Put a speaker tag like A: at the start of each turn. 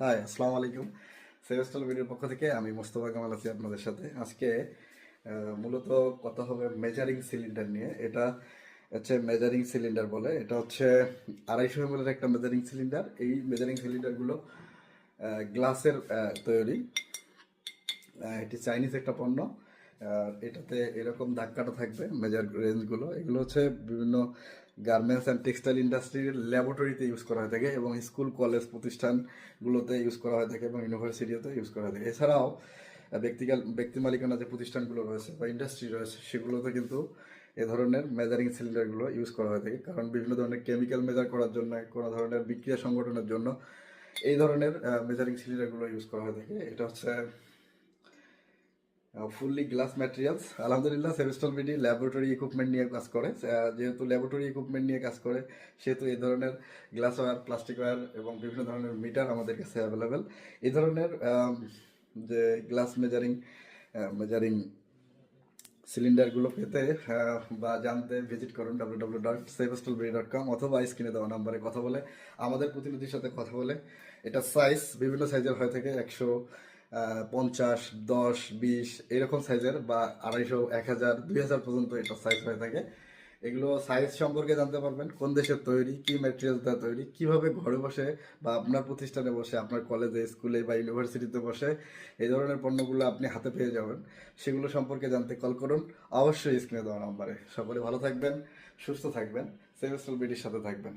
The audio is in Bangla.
A: হাই, আসসালামু আলাইকুম। সেভেস্টল ভিডিওর পক্ষ থেকে আমি মোস্তফা কামাল আছি আপনাদের সাথে। আজকে মূলত কথা হবে মেজারিং সিলিন্ডার নিয়ে। এটা হচ্ছে মেজারিং সিলিন্ডার বলে। এটা হচ্ছে 250 ml একটা মেজারিং সিলিন্ডার। এই মেজারিং সিলিন্ডারগুলো গ্লাসের তৈরি। এটি চাইনিজ একটা পণ্য। আর এটাতে এরকম ধাক্কাটা থাকবে মেজার রেঞ্জগুলো। এগুলো হচ্ছে বিভিন্ন গার্মেন্টস অ্যান্ড টেক্সটাইল ইন্ডাস্ট্রির ল্যাবরেটরিতে ইউজ করা হয়ে থাকে এবং স্কুল কলেজ প্রতিষ্ঠানগুলোতে ইউজ করা হয়ে থাকে এবং ইউনিভার্সিটিতে ইউজ করা হয়ে থাকে। এছাড়াও ব্যক্তি মালিকানা যে প্রতিষ্ঠানগুলো রয়েছে বা ইন্ডাস্ট্রি রয়েছে সেগুলোতে কিন্তু এ ধরনের মেজারিং সিলিন্ডারগুলো ইউজ করা হয়ে থাকে, কারণ বিভিন্ন ধরনের কেমিক্যাল মেজার করার জন্য, কোনো ধরনের বিক্রিয়া সংগঠনের জন্য এই ধরনের মেজারিং সিলিন্ডারগুলো ইউজ করা হয়ে থাকে। এটা হচ্ছে ফুললি গ্লাস ম্যাটেরিয়ালস। আলহামদুলিল্লাহ, সেভেস্টল বিডি ল্যাবরেটরি ইকুইপমেন্ট নিয়ে কাজ করে। যেহেতু ল্যাবরেটরি ইকুইপমেন্ট নিয়ে কাজ করে, সেহেতু এই ধরনের গ্লাস ওয়্যার, প্লাস্টিক ওয়্যার এবং বিভিন্ন ধরনের মিটার আমাদের কাছে অ্যাভেলেবেল। এই ধরনের যে গ্লাস মেজারিং মেজারিং সিলিন্ডারগুলো পেতে বা জানতে ভিজিট করুন www.sevestolbidi.com অথবা স্ক্রিনে দেওয়া নাম্বারে কথা বলে, আমাদের প্রতিনিধির সাথে কথা বলে। এটা সাইজ বিভিন্ন সাইজের হয়ে থাকে, 150, 10, 20 এরকম সাইজের, বা 250, 1000, 2000 পর্যন্ত এটা সাইজ হয়ে থাকে। এগুলো সাইজ সম্পর্কে জানতে পারবেন, কোন দেশের তৈরি, কি ম্যাটেরিয়াল দ্বারা তৈরি, কিভাবে ঘরে বসে বা আপনার প্রতিষ্ঠানে বসে, আপনার কলেজে, স্কুলে বা ইউনিভার্সিটিতে বসে এই ধরনের পণ্যগুলো আপনি হাতে পেয়ে যাবেন। সেগুলো সম্পর্কে জানতে কল করুন অবশ্যই স্ক্রিনে দেওয়া নাম্বারে। সকলে ভালো থাকবেন, সুস্থ থাকবেন, সেভেস্টল বিডির সাথে থাকবেন।